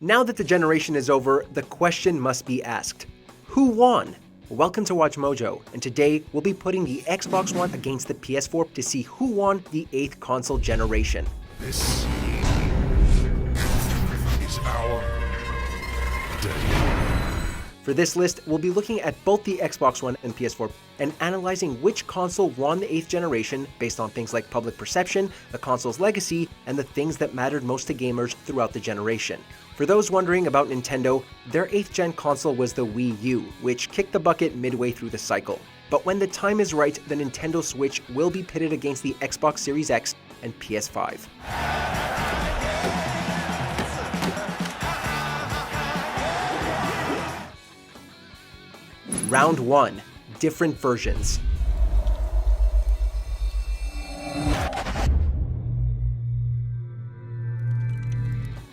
Now that the generation is over, the question must be asked. Who won? Welcome to WatchMojo, and today we'll be putting the Xbox One against the PS4 to see who won the 8th console generation. This is our day. For this list, we'll be looking at both the Xbox One and PS4 and analyzing which console won the 8th generation based on things like public perception, the console's legacy, and the things that mattered most to gamers throughout the generation. For those wondering about Nintendo, their 8th gen console was the Wii U, which kicked the bucket midway through the cycle. But when the time is right, the Nintendo Switch will be pitted against the Xbox Series X and PS5. Round 1. Different versions.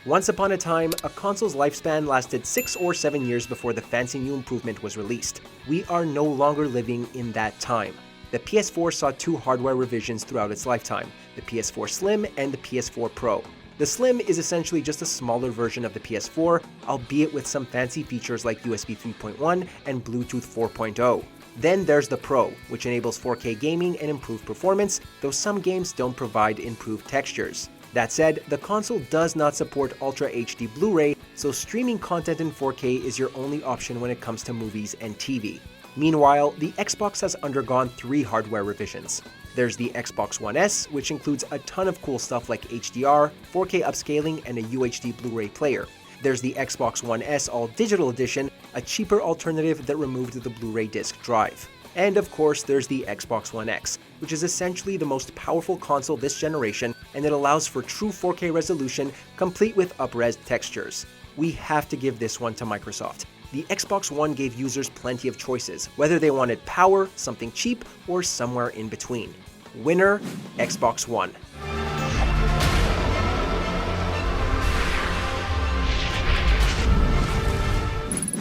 Once upon a time, a console's lifespan lasted 6 or 7 years before the fancy new improvement was released. We are no longer living in that time. The PS4 saw 2 hardware revisions throughout its lifetime, the PS4 Slim and the PS4 Pro. The Slim is essentially just a smaller version of the PS4, albeit with some fancy features like USB 3.1 and Bluetooth 4.0. Then there's the Pro, which enables 4K gaming and improved performance, though some games don't provide improved textures. That said, the console does not support Ultra HD Blu-ray, so streaming content in 4K is your only option when it comes to movies and TV. Meanwhile, the Xbox has undergone 3 hardware revisions. There's the Xbox One S, which includes a ton of cool stuff like HDR, 4K upscaling, and a UHD Blu-ray player. There's the Xbox One S All-Digital Edition, a cheaper alternative that removed the Blu-ray disc drive. And of course, there's the Xbox One X, which is essentially the most powerful console this generation, and it allows for true 4K resolution, complete with up-res textures. We have to give this one to Microsoft. The Xbox One gave users plenty of choices, whether they wanted power, something cheap, or somewhere in between. Winner, Xbox One.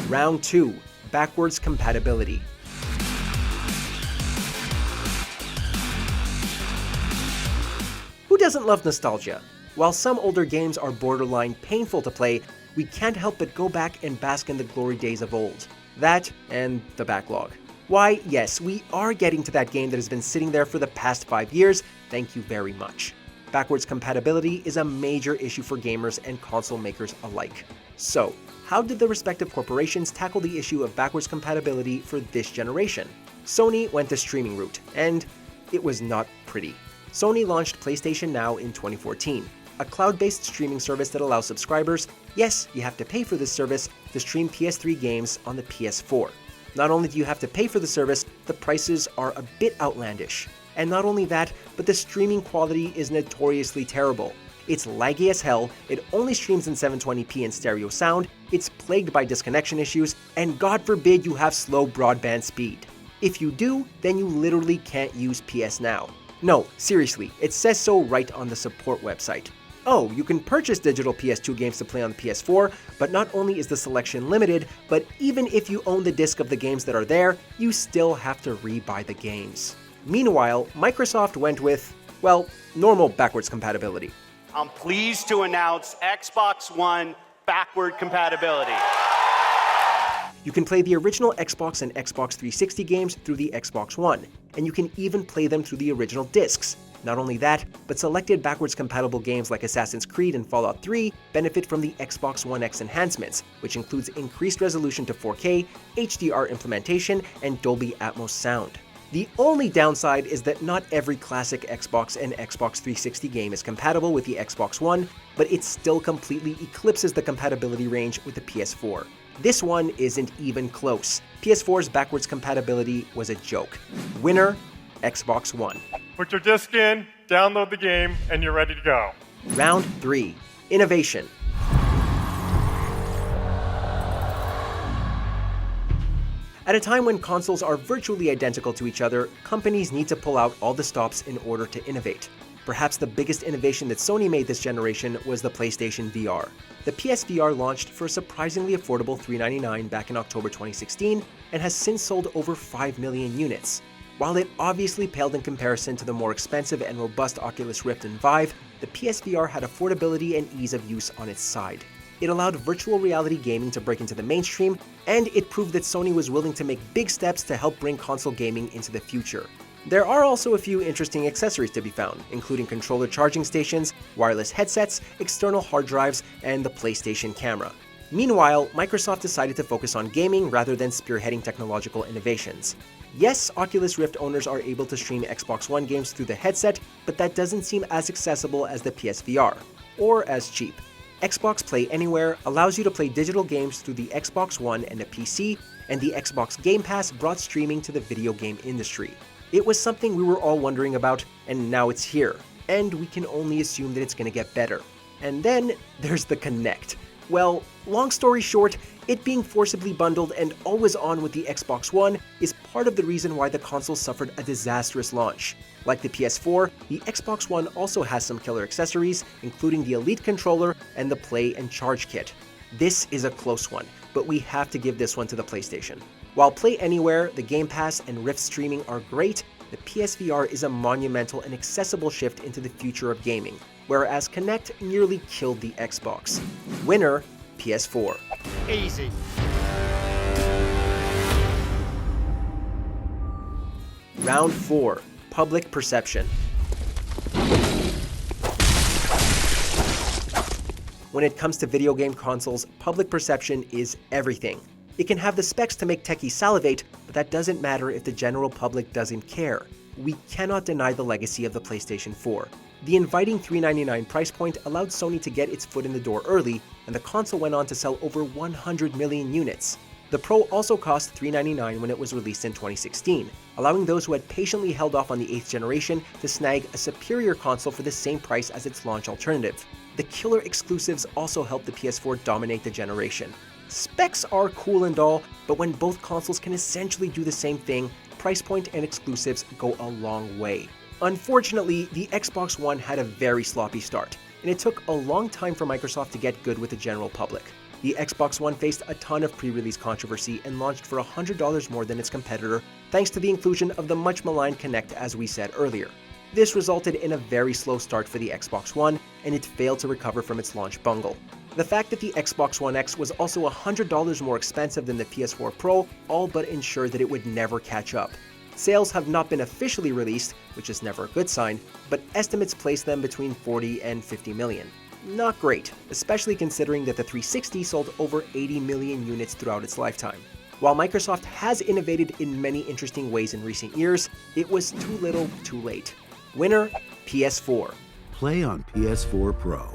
Round 2. Backwards compatibility. Who doesn't love nostalgia? While some older games are borderline painful to play, we can't help but go back and bask in the glory days of old. That and the backlog. Why, yes, we are getting to that game that has been sitting there for the past 5 years, thank you very much. Backwards compatibility is a major issue for gamers and console makers alike. So, how did the respective corporations tackle the issue of backwards compatibility for this generation? Sony went the streaming route, and it was not pretty. Sony launched PlayStation Now in 2014, a cloud-based streaming service that allows subscribers, yes, you have to pay for this service, to stream PS3 games on the PS4. Not only do you have to pay for the service, the prices are a bit outlandish. And not only that, but the streaming quality is notoriously terrible. It's laggy as hell, it only streams in 720p and stereo sound, it's plagued by disconnection issues, and God forbid you have slow broadband speed. If you do, then you literally can't use PS Now. No, seriously, it says so right on the support website. Oh, you can purchase digital PS2 games to play on the PS4, but not only is the selection limited, but even if you own the disc of the games that are there, you still have to re-buy the games. Meanwhile, Microsoft went with, well, normal backwards compatibility. I'm pleased to announce Xbox One backward compatibility. You can play the original Xbox and Xbox 360 games through the Xbox One, and you can even play them through the original discs. Not only that, but selected backwards compatible games like Assassin's Creed and Fallout 3 benefit from the Xbox One X enhancements, which includes increased resolution to 4K, HDR implementation, and Dolby Atmos sound. The only downside is that not every classic Xbox and Xbox 360 game is compatible with the Xbox One, but it still completely eclipses the compatibility range with the PS4. This one isn't even close. PS4's backwards compatibility was a joke. Winner, Xbox One. Put your disc in, download the game, and you're ready to go. Round 3. Innovation. At a time when consoles are virtually identical to each other, companies need to pull out all the stops in order to innovate. Perhaps the biggest innovation that Sony made this generation was the PlayStation VR. The PSVR launched for a surprisingly affordable $399 back in October 2016 and has since sold over 5 million units. While it obviously paled in comparison to the more expensive and robust Oculus Rift and Vive, the PSVR had affordability and ease of use on its side. It allowed virtual reality gaming to break into the mainstream, and it proved that Sony was willing to make big steps to help bring console gaming into the future. There are also a few interesting accessories to be found, including controller charging stations, wireless headsets, external hard drives, and the PlayStation camera. Meanwhile, Microsoft decided to focus on gaming rather than spearheading technological innovations. Yes, Oculus Rift owners are able to stream Xbox One games through the headset, but that doesn't seem as accessible as the PSVR, or as cheap. Xbox Play Anywhere allows you to play digital games through the Xbox One and a PC, and the Xbox Game Pass brought streaming to the video game industry. It was something we were all wondering about, and now it's here, and we can only assume that it's going to get better. And then there's the Kinect. Well, long story short, it being forcibly bundled and always on with the Xbox One is part of the reason why the console suffered a disastrous launch. Like the PS4, the Xbox One also has some killer accessories, including the Elite controller and the Play and Charge kit. This is a close one, but we have to give this one to the PlayStation. While Play Anywhere, the Game Pass, and Rift streaming are great, the PSVR is a monumental and accessible shift into the future of gaming, whereas Kinect nearly killed the Xbox. Winner, PS4. Easy. Round 4. Public perception. When it comes to video game consoles, public perception is everything. It can have the specs to make techies salivate, but that doesn't matter if the general public doesn't care. We cannot deny the legacy of the PlayStation 4. The inviting $399 price point allowed Sony to get its foot in the door early, and the console went on to sell over 100 million units. The Pro also cost $399 when it was released in 2016, allowing those who had patiently held off on the 8th generation to snag a superior console for the same price as its launch alternative. The killer exclusives also helped the PS4 dominate the generation. Specs are cool and all, but when both consoles can essentially do the same thing, price point and exclusives go a long way. Unfortunately, the Xbox One had a very sloppy start, and it took a long time for Microsoft to get good with the general public. The Xbox One faced a ton of pre-release controversy and launched for $100 more than its competitor, thanks to the inclusion of the much maligned Kinect, as we said earlier. This resulted in a very slow start for the Xbox One, and it failed to recover from its launch bungle. The fact that the Xbox One X was also $100 more expensive than the PS4 Pro all but ensured that it would never catch up. Sales have not been officially released, which is never a good sign, but estimates place them between 40 and 50 million. Not great, especially considering that the 360 sold over 80 million units throughout its lifetime. While Microsoft has innovated in many interesting ways in recent years, it was too little, too late. Winner, PS4. Play on PS4 Pro.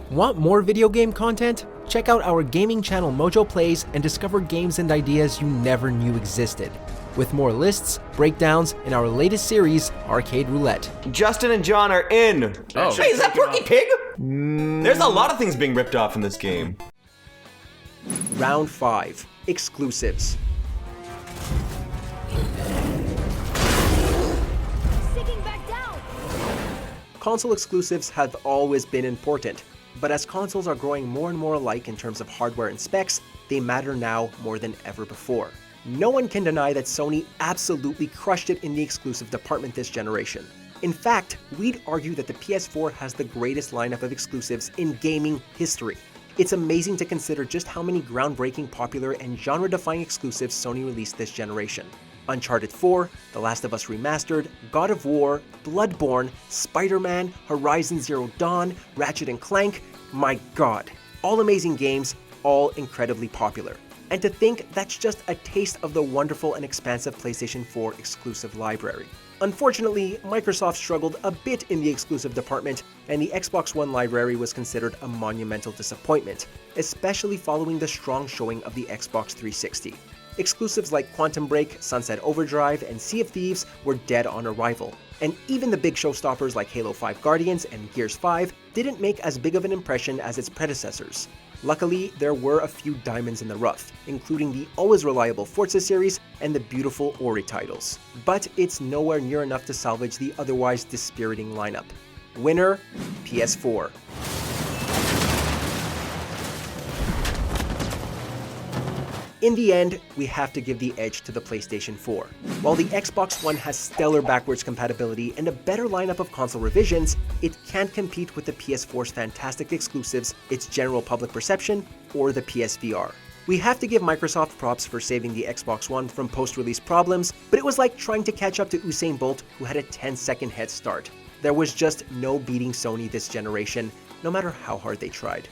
Want more video game content? Check out our gaming channel Mojo Plays and discover games and ideas you never knew existed. With more lists, breakdowns, and our latest series, Arcade Roulette. Justin and John are in. Oh. Hey, is that Porky Pig? There's a lot of things being ripped off in this game. Round 5. Exclusives. Sinking back down. Console exclusives have always been important, but as consoles are growing more and more alike in terms of hardware and specs, they matter now more than ever before. No one can deny that Sony absolutely crushed it in the exclusive department this generation. In fact, we'd argue that the PS4 has the greatest lineup of exclusives in gaming history. It's amazing to consider just how many groundbreaking, popular, and genre-defying exclusives Sony released this generation. Uncharted 4, The Last of Us Remastered, God of War, Bloodborne, Spider-Man, Horizon Zero Dawn, Ratchet & Clank, my god. All amazing games, all incredibly popular. And to think that's just a taste of the wonderful and expansive PlayStation 4 exclusive library. Unfortunately, Microsoft struggled a bit in the exclusive department, and the Xbox One library was considered a monumental disappointment, especially following the strong showing of the Xbox 360. Exclusives like Quantum Break, Sunset Overdrive, and Sea of Thieves were dead on arrival, and even the big showstoppers like Halo 5 Guardians and Gears 5 didn't make as big of an impression as its predecessors. Luckily, there were a few diamonds in the rough, including the always reliable Forza series and the beautiful Ori titles. But it's nowhere near enough to salvage the otherwise dispiriting lineup. Winner, PS4. In the end, we have to give the edge to the PlayStation 4. While the Xbox One has stellar backwards compatibility and a better lineup of console revisions, it can't compete with the PS4's fantastic exclusives, its general public perception, or the PSVR. We have to give Microsoft props for saving the Xbox One from post-release problems, but it was like trying to catch up to Usain Bolt, who had a 10-second head start. There was just no beating Sony this generation, no matter how hard they tried.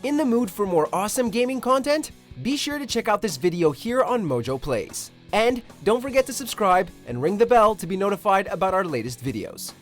In the mood for more awesome gaming content? Be sure to check out this video here on Mojo Plays. And don't forget to subscribe and ring the bell to be notified about our latest videos.